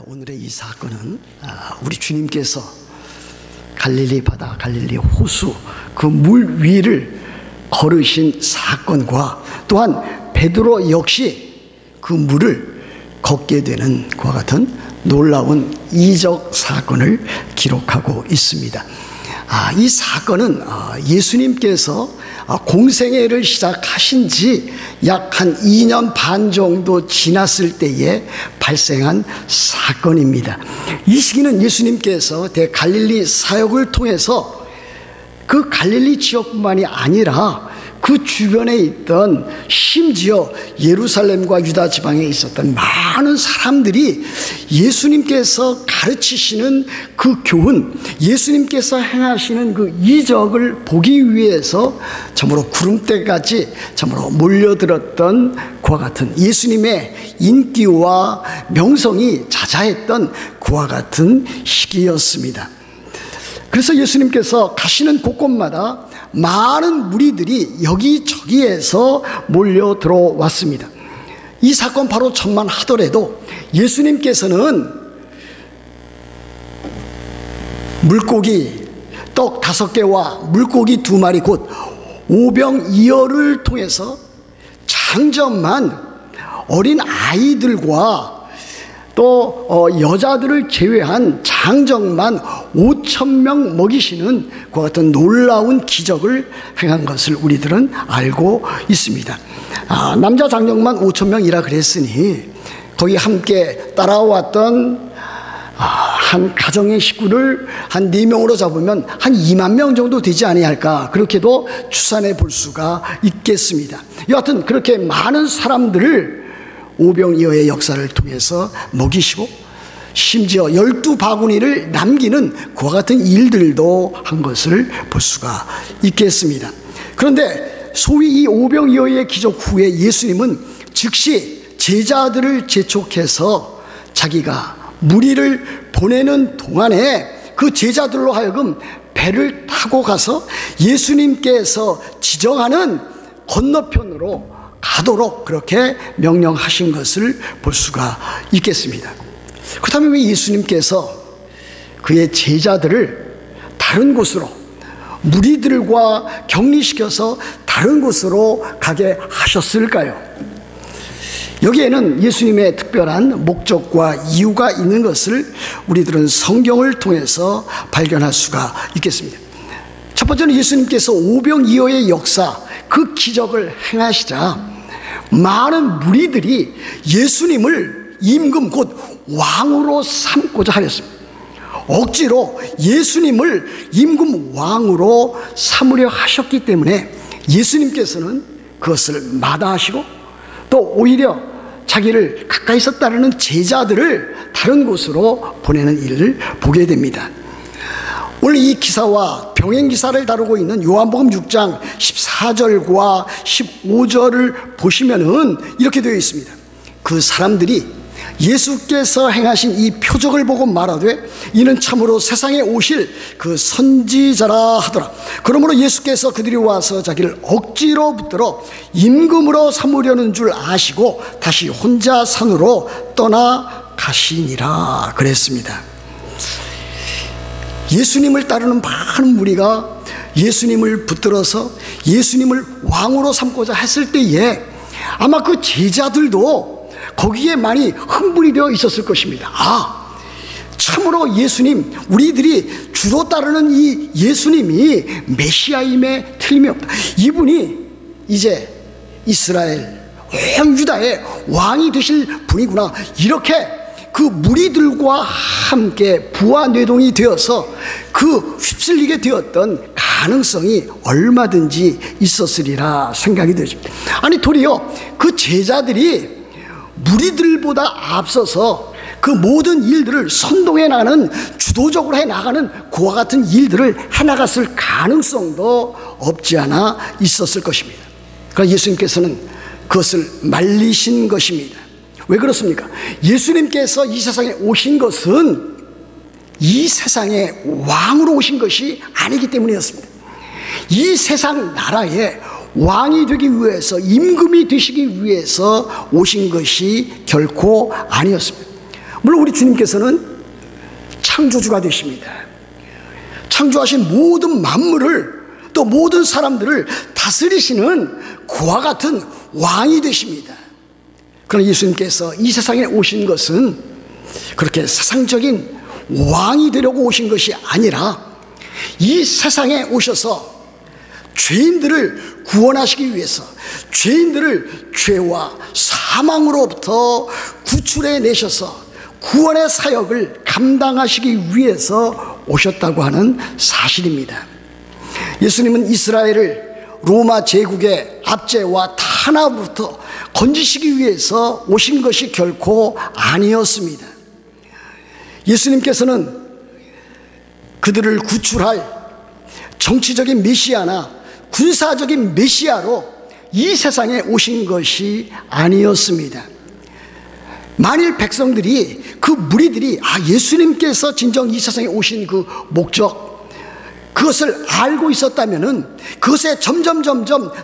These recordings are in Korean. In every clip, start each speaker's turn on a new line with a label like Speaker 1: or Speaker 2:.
Speaker 1: 오늘의 이 사건은 우리 주님께서 갈릴리 바다, 갈릴리 호수 그 물 위를 걸으신 사건과 또한 베드로 역시 그 물을 걷게 되는 그와 같은 놀라운 이적 사건을 기록하고 있습니다. 이 사건은 예수님께서 공생애를 시작하신 지 약 한 2년 반 정도 지났을 때에 발생한 사건입니다. 이 시기는 예수님께서 대갈릴리 사역을 통해서 그 갈릴리 지역뿐만이 아니라 그 주변에 있던 심지어 예루살렘과 유다 지방에 있었던 많은 사람들이 예수님께서 가르치시는 그 교훈, 예수님께서 행하시는 그 이적을 보기 위해서 참으로 구름대까지 참으로 몰려들었던 그와 같은 예수님의 인기와 명성이 자자했던 그와 같은 시기였습니다. 그래서 예수님께서 가시는 곳곳마다 많은 무리들이 여기저기에서 몰려 들어왔습니다. 이 사건 바로 천만하더라도 예수님께서는 물고기 떡 5개와 물고기 2마리 곧 오병이어를 통해서 장점만 어린 아이들과 또 여자들을 제외한 장정만 5,000명 먹이시는 그와 같은 놀라운 기적을 행한 것을 우리들은 알고 있습니다. 남자 장정만 5,000명이라 그랬으니 거기 함께 따라왔던 한 가정의 식구를 한 4명으로 잡으면 한 2만 명 정도 되지 아니할까, 그렇게도 추산해 볼 수가 있겠습니다. 여하튼 그렇게 많은 사람들을 오병이어의 역사를 통해서 먹이시고 심지어 12바구니를 남기는 그와 같은 일들도 한 것을 볼 수가 있겠습니다. 그런데 소위 이 오병이어의 기적 후에 예수님은 즉시 제자들을 재촉해서 자기가 무리를 보내는 동안에 그 제자들로 하여금 배를 타고 가서 예수님께서 지정하는 건너편으로 가도록 그렇게 명령하신 것을 볼 수가 있겠습니다. 그렇다면 왜 예수님께서 그의 제자들을 다른 곳으로 무리들과 격리시켜서 다른 곳으로 가게 하셨을까요? 여기에는 예수님의 특별한 목적과 이유가 있는 것을 우리들은 성경을 통해서 발견할 수가 있겠습니다. 첫 번째는 예수님께서 오병이어의 역사, 그 기적을 행하시자 많은 무리들이 예수님을 임금 곧 왕으로 삼고자 하였습니다. 억지로 예수님을 임금 왕으로 삼으려 하셨기 때문에 예수님께서는 그것을 마다하시고 또 오히려 자기를 가까이서 따르는 제자들을 다른 곳으로 보내는 일을 보게 됩니다. 오늘 이 기사와 병행 기사를 다루고 있는 요한복음 6장 14절과 15절을 보시면은 이렇게 되어 있습니다. 그 사람들이 예수께서 행하신 이 표적을 보고 말하되 이는 참으로 세상에 오실 그 선지자라 하더라. 그러므로 예수께서 그들이 와서 자기를 억지로 붙들어 임금으로 삼으려는 줄 아시고 다시 혼자 산으로 떠나가시니라 그랬습니다. 예수님을 따르는 많은 무리가 예수님을 붙들어서 예수님을 왕으로 삼고자 했을 때에 아마 그 제자들도 거기에 많이 흥분이 되어 있었을 것입니다. 참으로 예수님, 우리들이 주로 따르는 이 예수님이 메시아임에 틀림이 없다. 이분이 이제 이스라엘 온 유다의 왕이 되실 분이구나. 이렇게 그 무리들과 함께 부하뇌동이 되어서 그 휩쓸리게 되었던 가능성이 얼마든지 있었으리라 생각이 되십니다. 아니 도리어 그 제자들이 무리들보다 앞서서 그 모든 일들을 선동해 나가는, 주도적으로 해 나가는 그와 같은 일들을 해나갔을 가능성도 없지 않아 있었을 것입니다. 그러나 예수님께서는 그것을 말리신 것입니다. 왜 그렇습니까? 예수님께서 이 세상에 오신 것은 이 세상의 왕으로 오신 것이 아니기 때문이었습니다. 이 세상 나라에 왕이 되기 위해서, 임금이 되시기 위해서 오신 것이 결코 아니었습니다. 물론 우리 주님께서는 창조주가 되십니다. 창조하신 모든 만물을, 또 모든 사람들을 다스리시는 그와 같은 왕이 되십니다. 그러나 예수님께서 이 세상에 오신 것은 그렇게 세상적인 왕이 되려고 오신 것이 아니라 이 세상에 오셔서 죄인들을 구원하시기 위해서, 죄인들을 죄와 사망으로부터 구출해 내셔서 구원의 사역을 감당하시기 위해서 오셨다고 하는 사실입니다. 예수님은 이스라엘을 로마 제국의 압제와 탄압으로부터 건지시기 위해서 오신 것이 결코 아니었습니다. 예수님께서는 그들을 구출할 정치적인 메시아나 군사적인 메시아로 이 세상에 오신 것이 아니었습니다. 만일 백성들이, 그 무리들이 예수님께서 진정 이 세상에 오신 그 목적, 그것을 알고 있었다면, 그것에 점점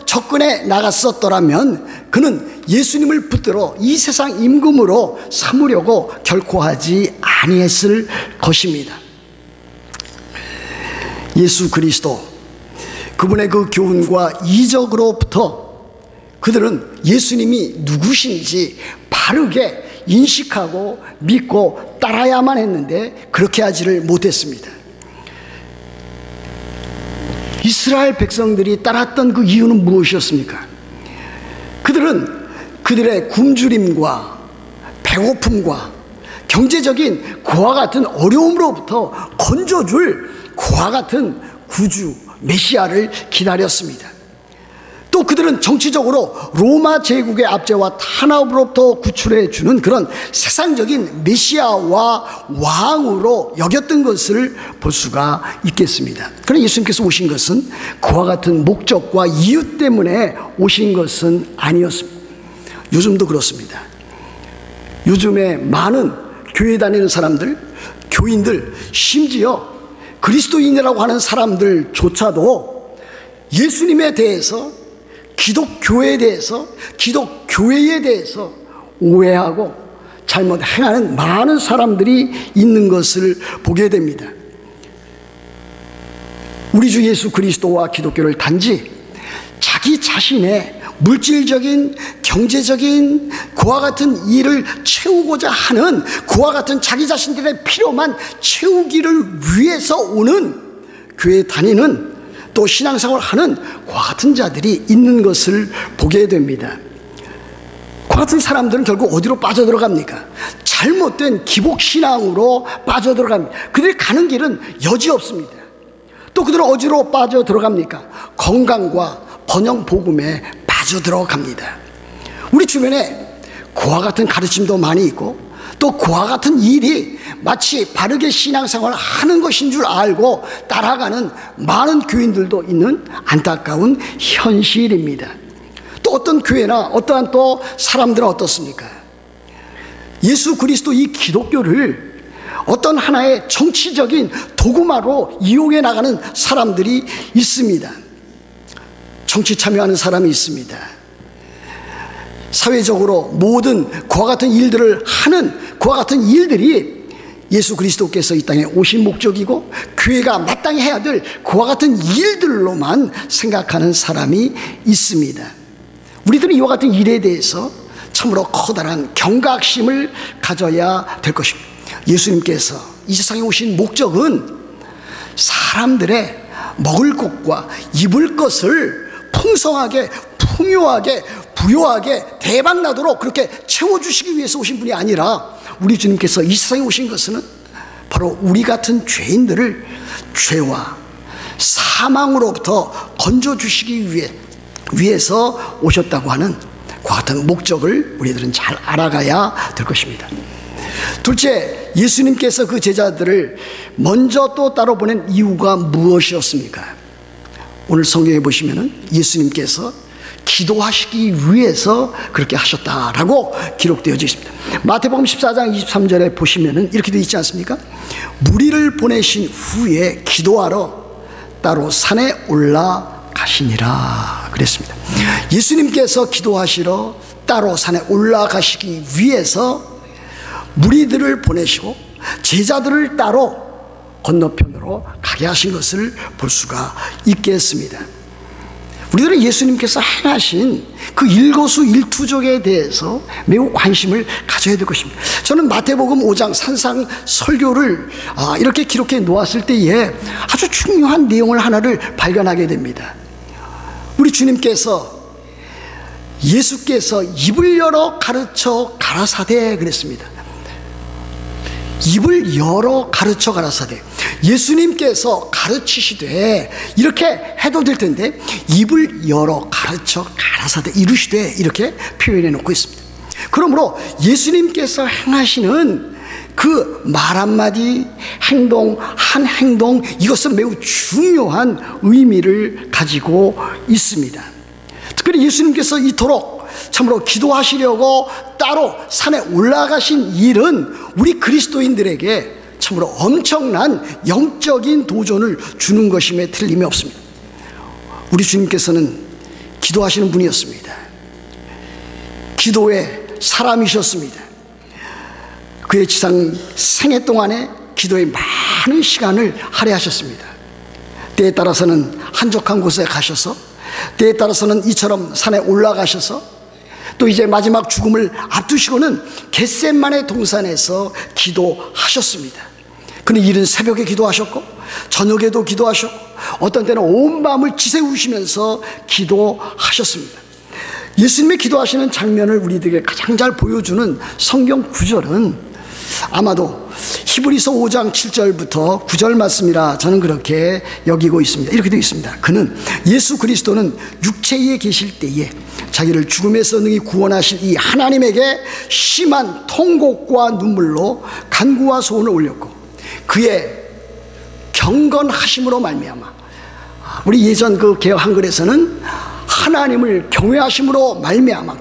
Speaker 1: 접근해 나갔었더라면 그는 예수님을 붙들어 이 세상 임금으로 삼으려고 결코 하지 아니했을 것입니다. 예수 그리스도, 그분의 그 교훈과 이적으로부터 그들은 예수님이 누구신지 바르게 인식하고 믿고 따라야만 했는데 그렇게 하지를 못했습니다. 이스라엘 백성들이 따랐던 그 이유는 무엇이었습니까? 그들은 그들의 굶주림과 배고픔과 경제적인 그와 같은 어려움으로부터 건져줄 그와 같은 구주 메시아를 기다렸습니다. 또 그들은 정치적으로 로마 제국의 압제와 탄압으로부터 구출해 주는 그런 세상적인 메시아와 왕으로 여겼던 것을 볼 수가 있겠습니다. 그러나 예수님께서 오신 것은 그와 같은 목적과 이유 때문에 오신 것은 아니었습니다. 요즘도 그렇습니다. 요즘에 많은 교회 다니는 사람들, 교인들, 심지어 그리스도인이라고 하는 사람들조차도 예수님에 대해서, 기독교에 대해서, 기독교회에 대해서 오해하고 잘못 행하는 많은 사람들이 있는 것을 보게 됩니다. 우리 주 예수 그리스도와 기독교를 단지 자기 자신의 물질적인, 경제적인 그와 같은 일을 채우고자 하는, 그와 같은 자기 자신들의 필요만 채우기를 위해서 오는, 교회에 다니는, 또 신앙생활을 하는 그와 같은 자들이 있는 것을 보게 됩니다. 그와 같은 사람들은 결국 어디로 빠져들어갑니까? 잘못된 기복신앙으로 빠져들어갑니다. 그들이 가는 길은 여지없습니다. 또 그들은 어디로 빠져들어갑니까? 건강과 번영복음에 빠져들어갑니다. 우리 주변에 그와 같은 가르침도 많이 있고, 또 그와 같은 일이 마치 바르게 신앙생활을 하는 것인 줄 알고 따라가는 많은 교인들도 있는 안타까운 현실입니다. 또 어떤 교회나 어떠한 또 사람들은 어떻습니까? 예수 그리스도 이 기독교를 어떤 하나의 정치적인 도구마로 이용해 나가는 사람들이 있습니다. 정치 참여하는 사람이 있습니다. 사회적으로 모든 그와 같은 일들을 하는 그와 같은 일들이 예수 그리스도께서 이 땅에 오신 목적이고 교회가 마땅히 해야 될 그와 같은 일들로만 생각하는 사람이 있습니다. 우리들은 이와 같은 일에 대해서 참으로 커다란 경각심을 가져야 될 것입니다. 예수님께서 이 세상에 오신 목적은 사람들의 먹을 것과 입을 것을 풍성하게, 풍요하게, 부요하게, 대박나도록 그렇게 채워주시기 위해서 오신 분이 아니라, 우리 주님께서 이 세상에 오신 것은 바로 우리 같은 죄인들을 죄와 사망으로부터 건져주시기 위해서 오셨다고 하는 그 같은 목적을 우리들은 잘 알아가야 될 것입니다. 둘째, 예수님께서 그 제자들을 먼저 또 따로 보낸 이유가 무엇이었습니까? 오늘 성경에 보시면은 예수님께서 기도하시기 위해서 그렇게 하셨다라고 기록되어져 있습니다. 마태복음 14장 23절에 보시면은 이렇게 되어 있지 않습니까? 무리를 보내신 후에 기도하러 따로 산에 올라가시니라 그랬습니다. 예수님께서 기도하시러 따로 산에 올라가시기 위해서 무리들을 보내시고 제자들을 따로 건너편으로 가게 하신 것을 볼 수가 있겠습니다. 우리들은 예수님께서 행하신 그 일거수일투족에 대해서 매우 관심을 가져야 될 것입니다. 저는 마태복음 5장 산상 설교를 이렇게 기록해 놓았을 때에 아주 중요한 내용을 하나를 발견하게 됩니다. 우리 주님께서 예수께서 입을 열어 가르쳐 가라사대 그랬습니다. 입을 열어 가르쳐 가라사대. 예수님께서 가르치시되 이렇게 해도 될 텐데 입을 열어 가르쳐 가라사대 이르시되 이렇게 표현해 놓고 있습니다. 그러므로 예수님께서 행하시는 그 말 한마디, 행동 한 행동, 이것은 매우 중요한 의미를 가지고 있습니다. 특별히 예수님께서 이토록 참으로 기도하시려고 따로 산에 올라가신 일은 우리 그리스도인들에게 참으로 엄청난 영적인 도전을 주는 것임에 틀림이 없습니다. 우리 주님께서는 기도하시는 분이었습니다. 기도의 사람이셨습니다. 그의 지상 생애 동안에 기도에 많은 시간을 할애하셨습니다. 때에 따라서는 한적한 곳에 가셔서, 때에 따라서는 이처럼 산에 올라가셔서, 또 이제 마지막 죽음을 앞두시고는 겟세마네 동산에서 기도하셨습니다. 그는 이른 새벽에 기도하셨고 저녁에도 기도하셨고 어떤 때는 온 밤을 지새우시면서 기도하셨습니다. 예수님의 기도하시는 장면을 우리들에게 가장 잘 보여주는 성경 구절은 아마도 히브리서 5장 7절부터 9절 말씀이라 저는 그렇게 여기고 있습니다. 이렇게 되어 있습니다. 그는 예수 그리스도는 육체에 계실 때에 자기를 죽음에서 능히 구원하실 이 하나님에게 심한 통곡과 눈물로 간구와 소원을 올렸고 그의 경건하심으로 말미암아, 우리 예전 그 개역 한글에서는 하나님을 경외하심으로 말미암아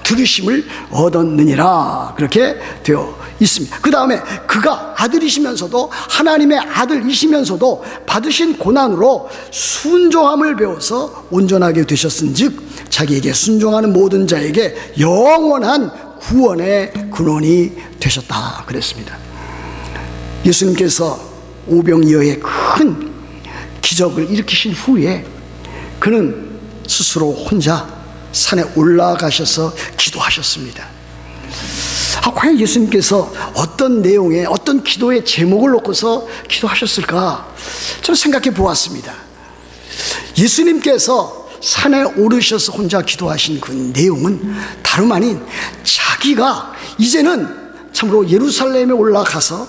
Speaker 1: 들으심을 얻었느니라 그렇게 되어 있습니다. 그 다음에 그가 아들이시면서도 하나님의 아들이시면서도 받으신 고난으로 순종함을 배워서 온전하게 되셨은즉 자기에게 순종하는 모든 자에게 영원한 구원의 근원이 되셨다 그랬습니다. 예수님께서 오병이어의 큰 기적을 일으키신 후에 그는 스스로 혼자 산에 올라가셔서 기도하셨습니다. 과연 예수님께서 어떤 내용의 어떤 기도의 제목을 놓고서 기도하셨을까? 저는 생각해 보았습니다. 예수님께서 산에 오르셔서 혼자 기도하신 그 내용은 다름 아닌 자기가 이제는 참으로 예루살렘에 올라가서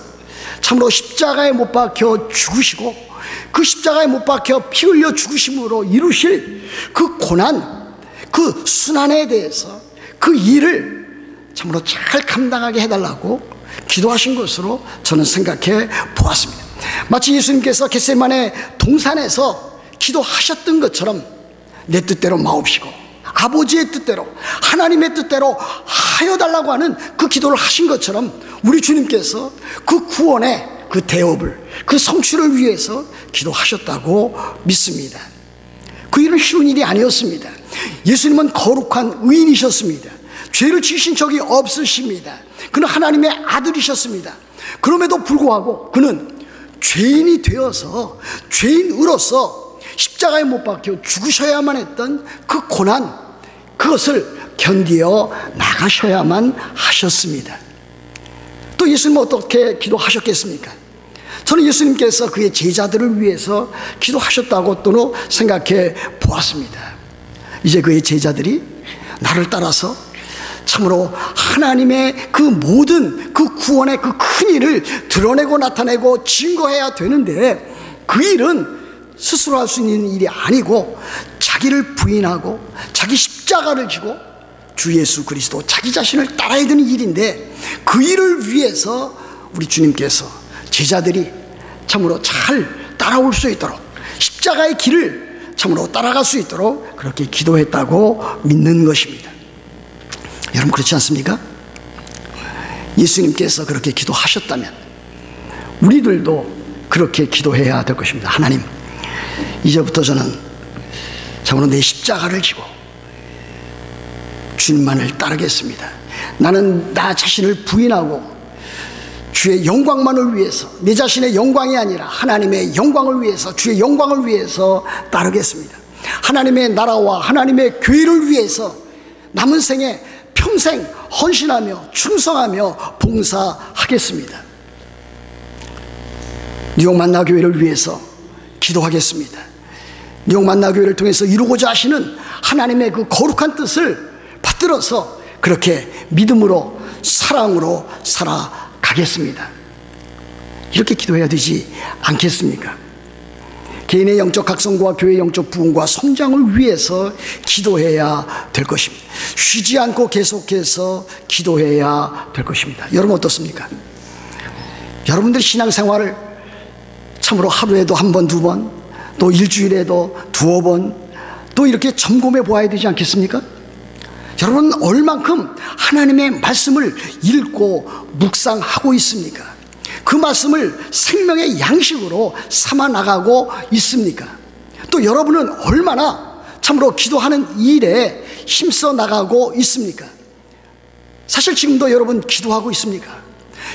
Speaker 1: 참으로 십자가에 못 박혀 죽으시고 그 십자가에 못 박혀 피 흘려 죽으심으로 이루실 그 고난, 그 순환에 대해서 그 일을 참으로 잘 감당하게 해달라고 기도하신 것으로 저는 생각해 보았습니다. 마치 예수님께서 겟세마네 동산에서 기도하셨던 것처럼 내 뜻대로 마옵시고 아버지의 뜻대로 하나님의 뜻대로 하여달라고 하는 그 기도를 하신 것처럼 우리 주님께서 그 구원의 그 대업을, 그 성취를 위해서 기도하셨다고 믿습니다. 그 일은 쉬운 일이 아니었습니다. 예수님은 거룩한 의인이셨습니다. 죄를 지으신 적이 없으십니다. 그는 하나님의 아들이셨습니다. 그럼에도 불구하고 그는 죄인이 되어서 죄인으로서 십자가에 못 박혀 죽으셔야만 했던 그 고난, 그것을 견디어 나가셔야만 하셨습니다. 또 예수님은 어떻게 기도하셨겠습니까? 저는 예수님께서 그의 제자들을 위해서 기도하셨다고 또는 생각해 보았습니다. 이제 그의 제자들이 나를 따라서 참으로 하나님의 그 모든 그 구원의 그 큰 일을 드러내고 나타내고 증거해야 되는데 그 일은 스스로 할 수 있는 일이 아니고 자기를 부인하고 자기 십자가를 지고 주 예수 그리스도 자기 자신을 따라야 되는 일인데 그 일을 위해서 우리 주님께서 제자들이 참으로 잘 따라올 수 있도록 십자가의 길을 참으로 따라갈 수 있도록 그렇게 기도했다고 믿는 것입니다. 여러분 그렇지 않습니까? 예수님께서 그렇게 기도하셨다면 우리들도 그렇게 기도해야 될 것입니다. 하나님, 이제부터 저는 참으로 내 십자가를 지고 주님만을 따르겠습니다. 나는 나 자신을 부인하고 주의 영광만을 위해서, 내 자신의 영광이 아니라 하나님의 영광을 위해서, 주의 영광을 위해서 따르겠습니다. 하나님의 나라와 하나님의 교회를 위해서 남은 생에 평생 헌신하며 충성하며 봉사하겠습니다. 뉴욕 만나교회를 위해서 기도하겠습니다. 뉴욕 만나교회를 통해서 이루고자 하시는 하나님의 그 거룩한 뜻을 받들어서 그렇게 믿음으로 사랑으로 살아가겠습니다. 이렇게 기도해야 되지 않겠습니까? 개인의 영적 각성과 교회의 영적 부흥과 성장을 위해서 기도해야 될 것입니다. 쉬지 않고 계속해서 기도해야 될 것입니다. 여러분 어떻습니까? 여러분들 신앙생활을 참으로 하루에도 한 번, 두 번, 또 일주일에도 두어 번, 또 이렇게 점검해 보아야 되지 않겠습니까? 여러분 얼만큼 하나님의 말씀을 읽고 묵상하고 있습니까? 그 말씀을 생명의 양식으로 삼아 나가고 있습니까? 또 여러분은 얼마나 참으로 기도하는 일에 힘써 나가고 있습니까? 사실 지금도 여러분 기도하고 있습니까?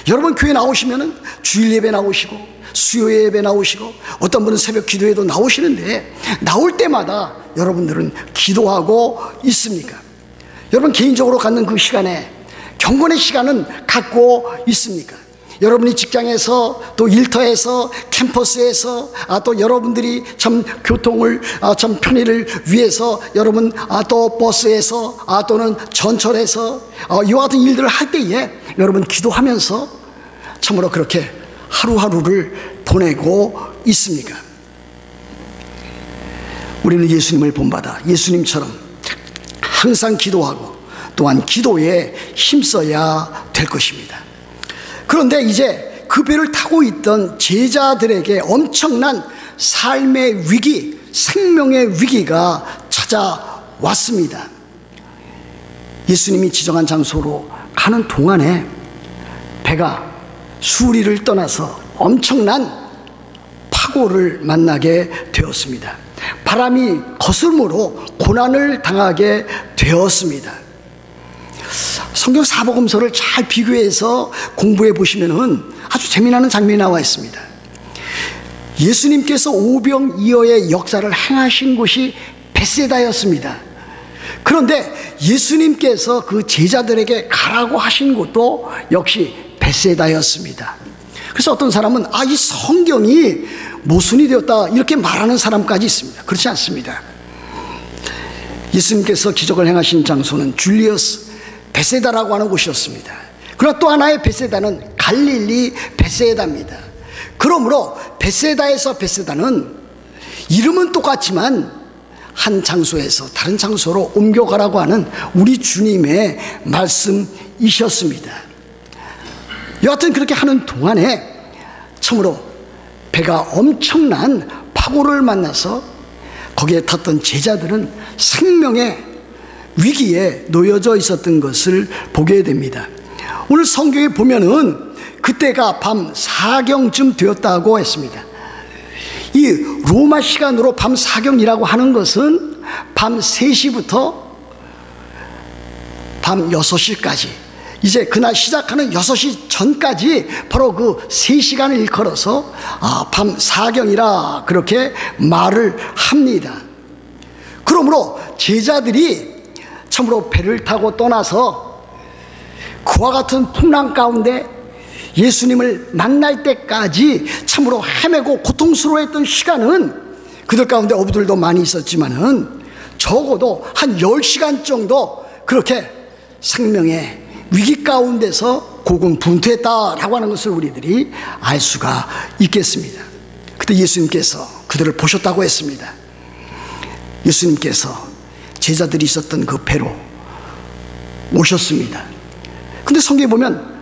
Speaker 1: 여러분 교회 나오시면은 주일 예배 나오시고 수요 예배 나오시고 어떤 분은 새벽 기도회도 나오시는데 나올 때마다 여러분들은 기도하고 있습니까? 여러분 개인적으로 갖는 그 시간에 경건의 시간은 갖고 있습니까? 여러분이 직장에서 또 일터에서 캠퍼스에서 또 여러분들이 참 교통을 참 편의를 위해서 여러분 또 버스에서 또는 전철에서 이와 같은 일들을 할 때에 여러분 기도하면서 참으로 그렇게 하루하루를 보내고 있습니까? 우리는 예수님을 본받아 예수님처럼 항상 기도하고 또한 기도에 힘써야 될 것입니다. 그런데 이제 그 배를 타고 있던 제자들에게 엄청난 삶의 위기, 생명의 위기가 찾아왔습니다. 예수님이 지정한 장소로 가는 동안에 배가 수리를 떠나서 엄청난 파고를 만나게 되었습니다. 바람이 거스름으로 고난을 당하게 되었습니다. 성경 사복음서를 잘 비교해서 공부해 보시면은 아주 재미나는 장면이 나와 있습니다. 예수님께서 오병이어의 역사를 행하신 곳이 벳세다였습니다. 그런데 예수님께서 그 제자들에게 가라고 하신 곳도 역시 벳세다였습니다. 그래서 어떤 사람은 이 성경이 모순이 되었다 이렇게 말하는 사람까지 있습니다. 그렇지 않습니다. 예수님께서 기적을 행하신 장소는 줄리어스 벳세다라고 하는 곳이었습니다. 그러나 또 하나의 벳세다는 갈릴리 벳세다입니다. 그러므로 벳세다에서 벳세다는 이름은 똑같지만 한 장소에서 다른 장소로 옮겨가라고 하는 우리 주님의 말씀이셨습니다. 여하튼 그렇게 하는 동안에 참으로 배가 엄청난 파고를 만나서 거기에 탔던 제자들은 생명의 위기에 놓여져 있었던 것을 보게 됩니다. 오늘 성경에 보면은 그때가 밤 4경쯤 되었다고 했습니다. 이 로마 시간으로 밤 4경이라고 하는 것은 밤 3시부터 밤 6시까지 이제 그날 시작하는 6시 전까지 바로 그 3시간을 일컬어서 밤 4경이라 그렇게 말을 합니다. 그러므로 제자들이 참으로 배를 타고 떠나서 그와 같은 풍랑 가운데 예수님을 만날 때까지 참으로 헤매고 고통스러워했던 시간은 그들 가운데 어부들도 많이 있었지만은 적어도 한 10시간 정도 그렇게 생명의 위기 가운데서 고군분투했다라고 하는 것을 우리들이 알 수가 있겠습니다. 그때 예수님께서 그들을 보셨다고 했습니다. 예수님께서 제자들이 있었던 그 배로 오셨습니다. 근데 성경에 보면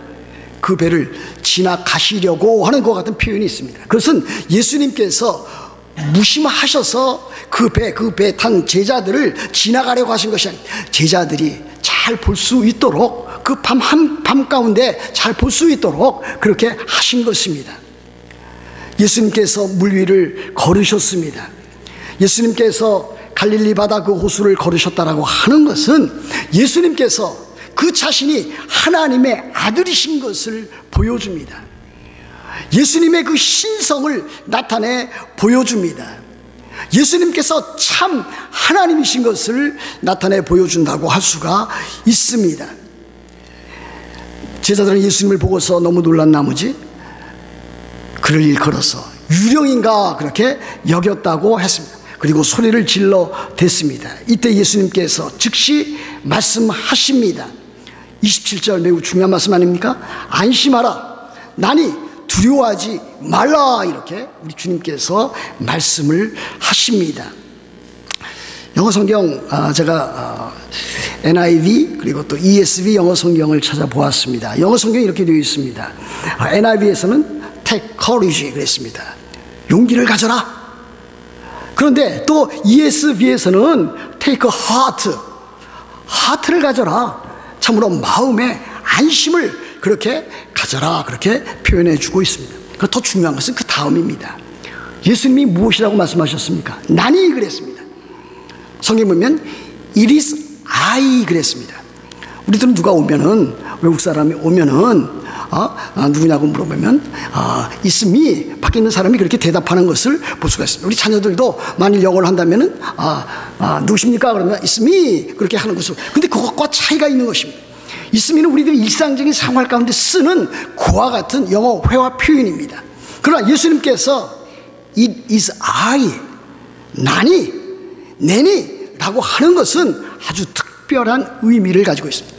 Speaker 1: 그 배를 지나가시려고 하는 것 같은 표현이 있습니다. 그것은 예수님께서 무심하셔서 그 배 탄 제자들을 지나가려고 하신 것이 아니라 제자들이 잘 볼 수 있도록 그 밤 가운데 잘 볼 수 있도록 그렇게 하신 것입니다. 예수님께서 물 위를 걸으셨습니다. 예수님께서 갈릴리 바다 그 호수를 걸으셨다라고 하는 것은 예수님께서 그 자신이 하나님의 아들이신 것을 보여줍니다. 예수님의 그 신성을 나타내 보여줍니다. 예수님께서 참 하나님이신 것을 나타내 보여준다고 할 수가 있습니다. 제자들은 예수님을 보고서 너무 놀란 나머지 그를 일컬어서 유령인가 그렇게 여겼다고 했습니다. 그리고 소리를 질러 댔습니다. 이때 예수님께서 즉시 말씀하십니다. 27절 매우 중요한 말씀 아닙니까? 안심하라, 나니 두려워하지 말라, 이렇게 우리 주님께서 말씀을 하십니다. 영어 성경 제가 NIV 그리고 또 ESV 영어 성경을 찾아보았습니다. 영어 성경이 이렇게 되어 있습니다. NIV에서는 take courage 그랬습니다. 용기를 가져라. 그런데 또 ESV에서는 take heart, 하트를 가져라. 참으로 마음의 안심을 그렇게 가져라, 그렇게 표현해 주고 있습니다. 더 중요한 것은 그 다음입니다. 예수님이 무엇이라고 말씀하셨습니까? 나니 그랬습니다. 성경 보면 it is I 그랬습니다. 우리들은 누가 오면은, 외국 사람이 오면은 누구냐고 물어보면 it's me, 밖에 있는 사람이 그렇게 대답하는 것을 볼 수가 있습니다. 우리 자녀들도 만일 영어를 한다면은 누구십니까? 그러면 it's me 그렇게 하는 것을. 근데 그것과 차이가 있는 것입니다. it's me는 우리들이 일상적인 생활 가운데 쓰는 그와 같은 영어 회화 표현입니다. 그러나 예수님께서 it is I, 나니, 내니 라고 하는 것은 아주 특별한 의미를 가지고 있습니다.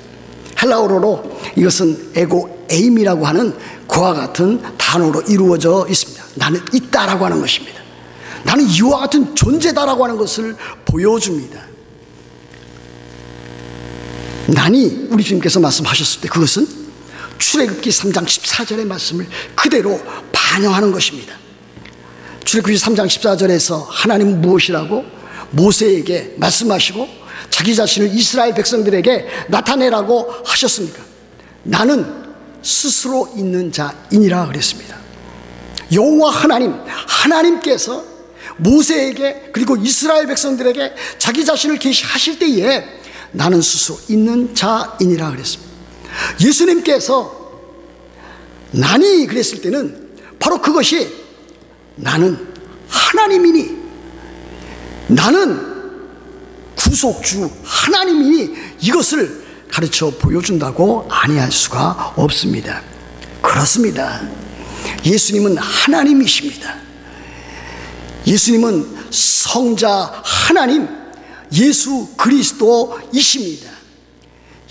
Speaker 1: 헬라어로 이것은 에고 에임이라고 하는 그와 같은 단어로 이루어져 있습니다. 나는 있다라고 하는 것입니다. 나는 이와 같은 존재다라고 하는 것을 보여줍니다. 나니 우리 주님께서 말씀하셨을 때 그것은 출애굽기 3장 14절의 말씀을 그대로 반영하는 것입니다. 출애굽기 3장 14절에서 하나님은 무엇이라고 모세에게 말씀하시고 자기 자신을 이스라엘 백성들에게 나타내라고 하셨습니까? 나는 스스로 있는 자이니라 그랬습니다. 여호와 하나님께서 모세에게 그리고 이스라엘 백성들에게 자기 자신을 계시하실 때에 나는 스스로 있는 자이니라 그랬습니다. 예수님께서 나니 그랬을 때는 바로 그것이 나는 하나님이니, 나는 구속주 하나님이니 이것을 가르쳐 보여준다고 아니할 수가 없습니다. 그렇습니다. 예수님은 하나님이십니다. 예수님은 성자 하나님 예수 그리스도이십니다.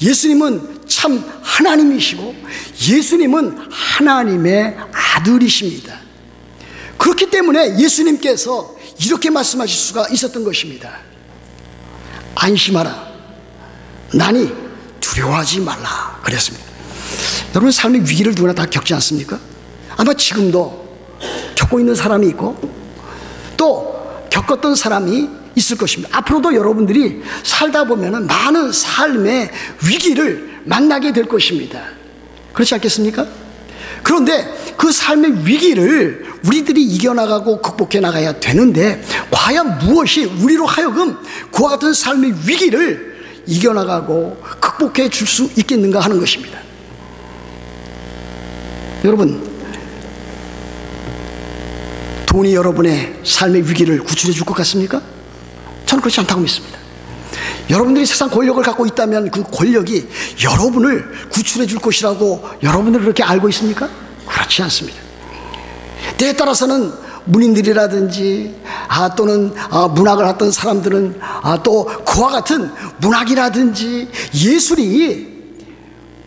Speaker 1: 예수님은 참 하나님이시고 예수님은 하나님의 아들이십니다. 그렇기 때문에 예수님께서 이렇게 말씀하실 수가 있었던 것입니다. 안심하라, 나니 두려워하지 말라 그랬습니다. 여러분, 삶의 위기를 누구나 다 겪지 않습니까? 아마 지금도 겪고 있는 사람이 있고 또 겪었던 사람이 있을 것입니다. 앞으로도 여러분들이 살다 보면 많은 삶의 위기를 만나게 될 것입니다. 그렇지 않겠습니까? 그런데 그 삶의 위기를 우리들이 이겨나가고 극복해 나가야 되는데 과연 무엇이 우리로 하여금 그와 같은 삶의 위기를 이겨나가고 극복해 줄 수 있겠는가 하는 것입니다. 여러분, 돈이 여러분의 삶의 위기를 구출해 줄 것 같습니까? 저는 그렇지 않다고 믿습니다. 여러분들이 세상 권력을 갖고 있다면 그 권력이 여러분을 구출해 줄 것이라고 여러분들은 그렇게 알고 있습니까? 그렇지 않습니다. 때에 따라서는 문인들이라든지 또는 문학을 했던 사람들은 또 그와 같은 문학이라든지 예술이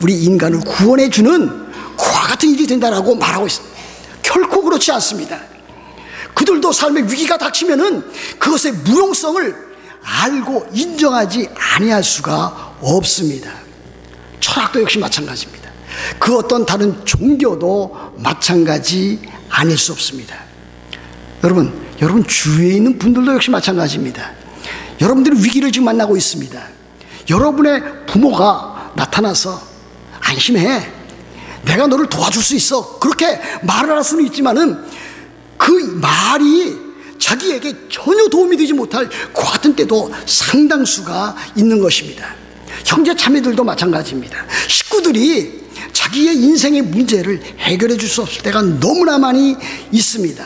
Speaker 1: 우리 인간을 구원해 주는 그와 같은 일이 된다라고 말하고 있습니다. 결코 그렇지 않습니다. 그들도 삶의 위기가 닥치면은 그것의 무용성을 알고 인정하지 아니할 수가 없습니다. 철학도 역시 마찬가지입니다. 그 어떤 다른 종교도 마찬가지 아닐 수 없습니다. 여러분 주위에 있는 분들도 역시 마찬가지입니다. 여러분들이 위기를 지금 만나고 있습니다. 여러분의 부모가 나타나서 안심해, 내가 너를 도와줄 수 있어, 그렇게 말을 할 수는 있지만은 그 말이 자기에게 전혀 도움이 되지 못할 그 같은 때도 상당수가 있는 것입니다. 형제 자매들도 마찬가지입니다. 식구들이 자기의 인생의 문제를 해결해 줄 수 없을 때가 너무나 많이 있습니다.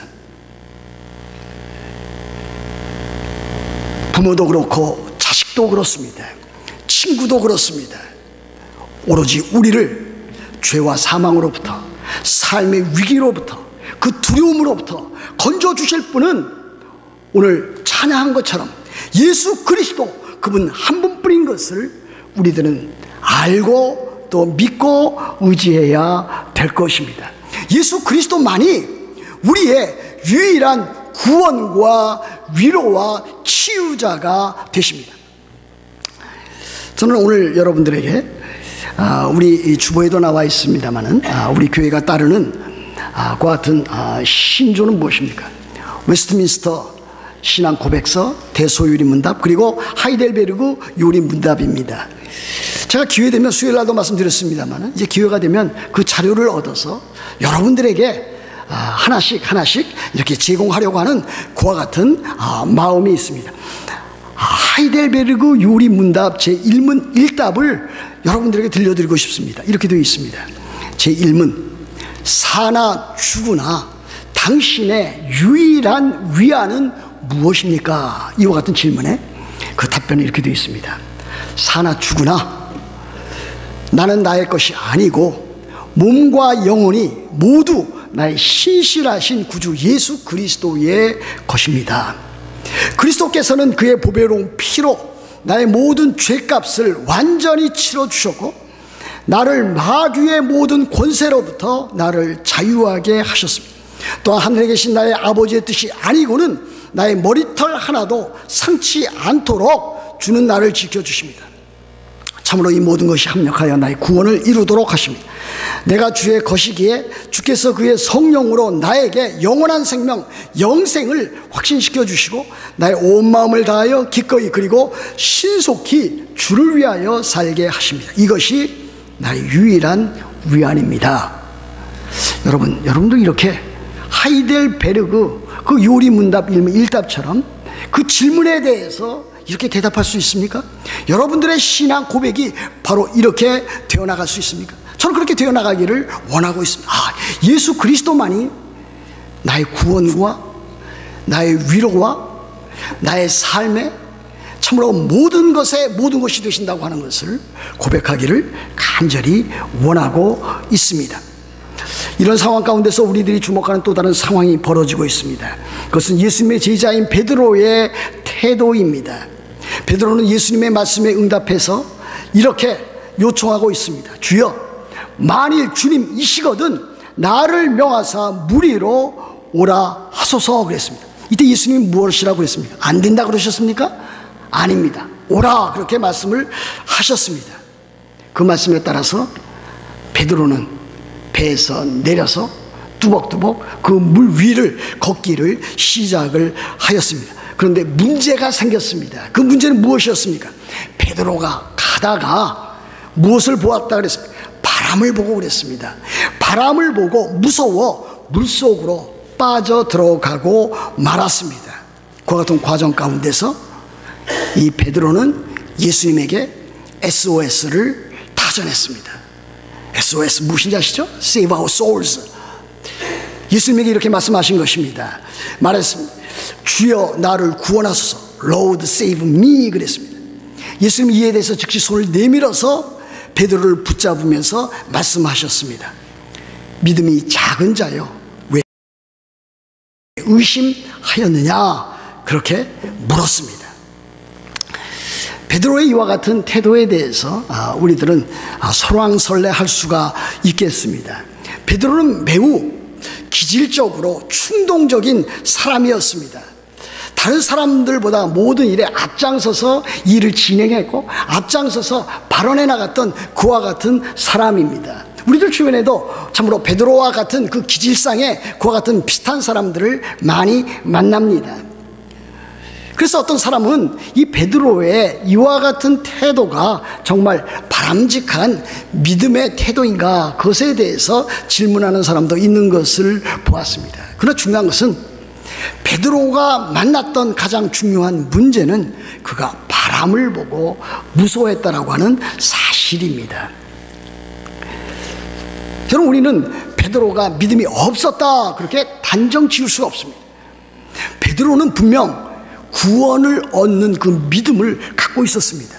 Speaker 1: 부모도 그렇고 자식도 그렇습니다. 친구도 그렇습니다. 오로지 우리를 죄와 사망으로부터, 삶의 위기로부터, 그 두려움으로부터 건져주실 분은 오늘 찬양한 것처럼 예수 그리스도, 그분 한 분뿐인 것을 우리들은 알고 또 믿고 의지해야 될 것입니다. 예수 그리스도만이 우리의 유일한 구원과 위로와 치유자가 되십니다. 저는 오늘 여러분들에게 우리 주보에도 나와 있습니다마는 우리 교회가 따르는 그와 같은 신조는 무엇입니까? 웨스트민스터 신앙 고백서, 대소유리 문답, 그리고 하이델베르그 요리 문답입니다. 제가 기회 되면 수요일날도 말씀드렸습니다만 이제 기회가 되면 그 자료를 얻어서 여러분들에게 하나씩 이렇게 제공하려고 하는 그와 같은 마음이 있습니다. 하이델베르그 요리 문답 제1문 1답을 여러분들에게 들려드리고 싶습니다. 이렇게 되어 있습니다. 제1문, 사나 죽으나 당신의 유일한 위안은 무엇입니까? 이와 같은 질문에 그 답변이 이렇게 되어 있습니다. 사나 죽으나 나는 나의 것이 아니고 몸과 영혼이 모두 나의 신실하신 구주 예수 그리스도의 것입니다. 그리스도께서는 그의 보배로운 피로 나의 모든 죄값을 완전히 치러주셨고 나를 마귀의 모든 권세로부터 나를 자유하게 하셨습니다. 또한 하늘에 계신 나의 아버지의 뜻이 아니고는 나의 머리털 하나도 상치 않도록 주는 나를 지켜주십니다. 참으로 이 모든 것이 합력하여 나의 구원을 이루도록 하십니다. 내가 주의 것이기에 주께서 그의 성령으로 나에게 영원한 생명, 영생을 확신시켜 주시고 나의 온 마음을 다하여 기꺼이 그리고 신속히 주를 위하여 살게 하십니다. 이것이 나의 유일한 위안입니다. 여러분도 이렇게 하이델베르그 그 요리 문답 1답처럼 그 질문에 대해서 이렇게 대답할 수 있습니까? 여러분들의 신앙 고백이 바로 이렇게 되어나갈 수 있습니까? 저는 그렇게 되어나가기를 원하고 있습니다. 예수 그리스도만이 나의 구원과 나의 위로와 나의 삶에 참으로 모든 것이 되신다고 하는 것을 고백하기를 간절히 원하고 있습니다. 이런 상황 가운데서 우리들이 주목하는 또 다른 상황이 벌어지고 있습니다. 그것은 예수님의 제자인 베드로의 태도입니다. 베드로는 예수님의 말씀에 응답해서 이렇게 요청하고 있습니다. 주여, 만일 주님이시거든 나를 명하사 무리로 오라 하소서 그랬습니다. 이때 예수님이 무엇이라고 그랬습니까? 안 된다 그러셨습니까? 아닙니다. 오라 그렇게 말씀을 하셨습니다. 그 말씀에 따라서 베드로는 배에서 내려서 뚜벅뚜벅 그 물 위를 걷기를 시작을 하였습니다. 그런데 문제가 생겼습니다. 그 문제는 무엇이었습니까? 베드로가 가다가 무엇을 보았다 그랬습니까? 바람을 보고 그랬습니다. 바람을 보고 무서워 물속으로 빠져 들어가고 말았습니다. 그와 같은 과정 가운데서 이 베드로는 예수님에게 SOS를 타전했습니다. SOS 무엇인지 아시죠? Save our souls. 예수님에게 이렇게 말씀하신 것입니다. 말했습니다. 주여 나를 구원하소서. Lord save me 그랬습니다. 예수님이 이에 대해서 즉시 손을 내밀어서 베드로를 붙잡으면서 말씀하셨습니다. 믿음이 작은 자여 왜 의심하였느냐 그렇게 물었습니다. 베드로의 이와 같은 태도에 대해서 우리들은 설왕설래할 수가 있겠습니다. 베드로는 매우 기질적으로 충동적인 사람이었습니다. 다른 사람들보다 모든 일에 앞장서서 일을 진행했고 앞장서서 발언해 나갔던 그와 같은 사람입니다. 우리들 주변에도 참으로 베드로와 같은 그 기질상의 그와 같은 비슷한 사람들을 많이 만납니다. 그래서 어떤 사람은 이 베드로의 이와 같은 태도가 정말 바람직한 믿음의 태도인가 그것에 대해서 질문하는 사람도 있는 것을 보았습니다. 그러나 중요한 것은 베드로가 만났던 가장 중요한 문제는 그가 바람을 보고 무서워했다라고 하는 사실입니다. 여러분, 우리는 베드로가 믿음이 없었다 그렇게 단정 지을 수가 없습니다. 베드로는 분명 구원을 얻는 그 믿음을 갖고 있었습니다.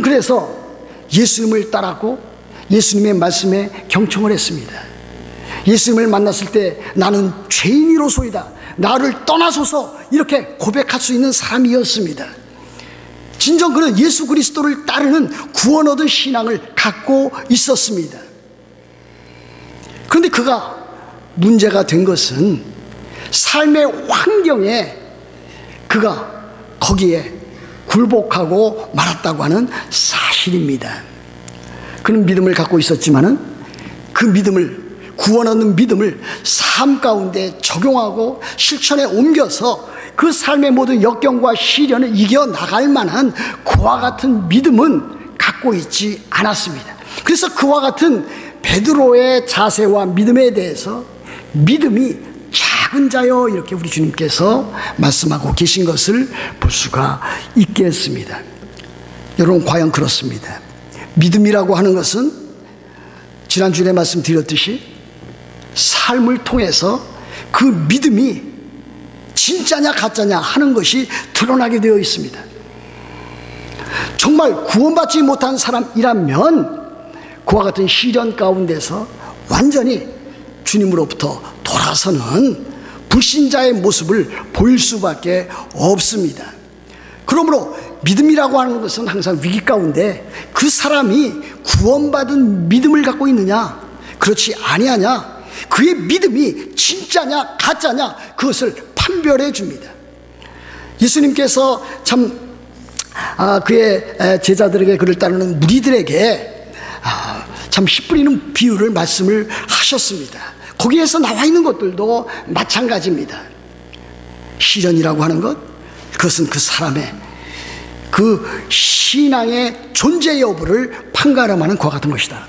Speaker 1: 그래서 예수님을 따랐고 예수님의 말씀에 경청을 했습니다. 예수님을 만났을 때 나는 죄인이로소이다, 나를 떠나소서, 이렇게 고백할 수 있는 사람이었습니다. 진정 그는 예수 그리스도를 따르는 구원 얻은 신앙을 갖고 있었습니다. 그런데 그가 문제가 된 것은 삶의 환경에 그가 거기에 굴복하고 말았다고 하는 사실입니다. 그는 믿음을 갖고 있었지만은 그 믿음을, 구원 얻는 믿음을 삶 가운데 적용하고 실천에 옮겨서 그 삶의 모든 역경과 시련을 이겨나갈 만한 그와 같은 믿음은 갖고 있지 않았습니다. 그래서 그와 같은 베드로의 자세와 믿음에 대해서 믿음이 작은 자여, 이렇게 우리 주님께서 말씀하고 계신 것을 볼 수가 있겠습니다. 여러분, 과연 그렇습니다. 믿음이라고 하는 것은 지난주에 말씀드렸듯이 삶을 통해서 그 믿음이 진짜냐 가짜냐 하는 것이 드러나게 되어 있습니다. 정말 구원받지 못한 사람이라면 그와 같은 시련 가운데서 완전히 주님으로부터 돌아서는 불신자의 모습을 보일 수밖에 없습니다. 그러므로 믿음이라고 하는 것은 항상 위기 가운데 그 사람이 구원받은 믿음을 갖고 있느냐, 그렇지 아니하냐, 그의 믿음이 진짜냐 가짜냐, 그것을 판별해 줍니다. 예수님께서 참 그의 제자들에게, 그를 따르는 무리들에게 참 씨 뿌리는 비유를 말씀을 하셨습니다. 거기에서 나와 있는 것들도 마찬가지입니다. 시련이라고 하는 것, 그것은 그 사람의 그 신앙의 존재 여부를 판가름하는 것과 같은 것이다.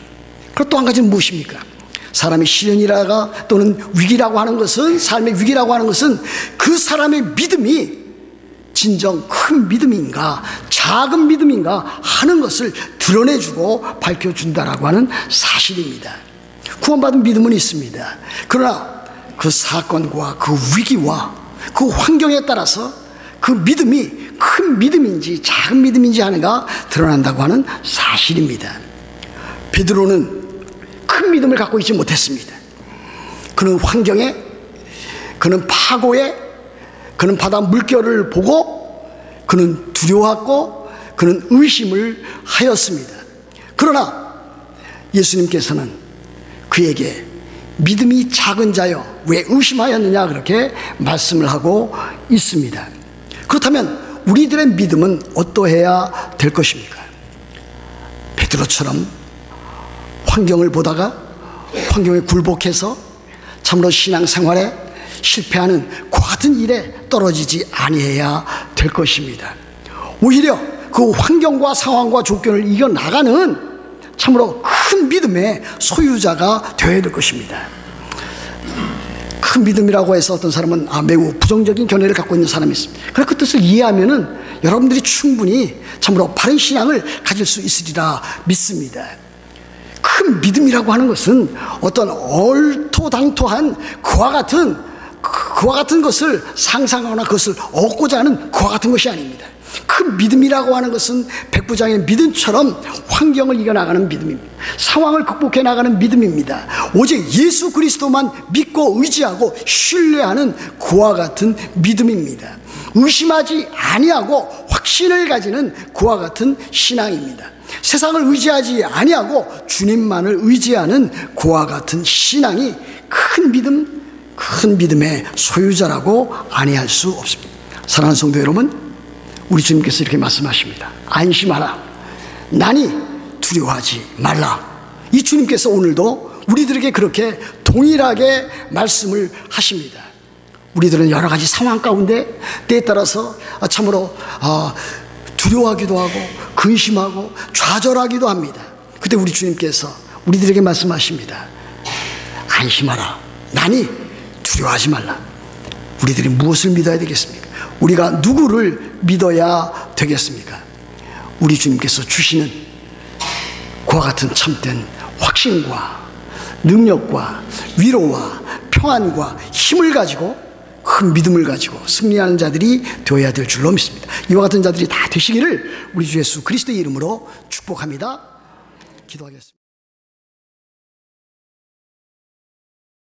Speaker 1: 그리고 또 한 가지는 무엇입니까? 사람의 시련이라가 또는 위기라고 하는 것은, 삶의 위기라고 하는 것은 그 사람의 믿음이 진정 큰 믿음인가 작은 믿음인가 하는 것을 드러내주고 밝혀준다라고 하는 사실입니다. 구원받은 믿음은 있습니다. 그러나 그 사건과 그 위기와 그 환경에 따라서 그 믿음이 큰 믿음인지 작은 믿음인지 하는가 드러난다고 하는 사실입니다. 베드로는 큰 믿음을 갖고 있지 못했습니다. 그는 환경에, 그는 파고에, 그는 바다 물결을 보고 그는 두려워하고 그는 의심을 하였습니다. 그러나 예수님께서는 그에게 믿음이 작은 자여 왜 의심하였느냐, 그렇게 말씀을 하고 있습니다. 그렇다면 우리들의 믿음은 어떠해야 될 것입니까? 베드로처럼 환경을 보다가 환경에 굴복해서 참으로 신앙생활에 실패하는 그와 같은 일에 떨어지지 아니해야 될 것입니다. 오히려 그 환경과 상황과 조건을 이겨나가는 참으로 큰 믿음의 소유자가 되어야 될 것입니다. 큰 믿음이라고 해서 어떤 사람은 매우 부정적인 견해를 갖고 있는 사람이 있습니다. 그래서 그 뜻을 이해하면은 여러분들이 충분히 참으로 바른 신앙을 가질 수 있으리라 믿습니다. 큰 믿음이라고 하는 것은 어떤 얼토당토한 그와 같은 것을 상상하거나 그것을 얻고자 하는 그와 같은 것이 아닙니다. 큰 믿음이라고 하는 것은 백부장의 믿음처럼 환경을 이겨나가는 믿음입니다. 상황을 극복해 나가는 믿음입니다. 오직 예수 그리스도만 믿고 의지하고 신뢰하는 그와 같은 믿음입니다. 의심하지 아니하고 확신을 가지는 그와 같은 신앙입니다. 세상을 의지하지 아니하고 주님만을 의지하는 그와 같은 신앙이 큰 믿음의 소유자라고 아니할 수 없습니다. 사랑하는 성도 여러분, 우리 주님께서 이렇게 말씀하십니다. 안심하라, 나니 두려워하지 말라. 이 주님께서 오늘도 우리들에게 그렇게 동일하게 말씀을 하십니다. 우리들은 여러 가지 상황 가운데 때에 따라서 참으로 두려워하기도 하고 근심하고 좌절하기도 합니다. 그때 우리 주님께서 우리들에게 말씀하십니다. 안심하라, 나니 두려워하지 말라. 우리들이 무엇을 믿어야 되겠습니까? 우리가 누구를 믿어야 되겠습니까? 우리 주님께서 주시는 그와 같은 참된 확신과 능력과 위로와 평안과 힘을 가지고 큰 믿음을 가지고 승리하는 자들이 되어야 될 줄로 믿습니다. 이와 같은 자들이 다 되시기를 우리 주 예수 그리스도의 이름으로 축복합니다. 기도하겠습니다.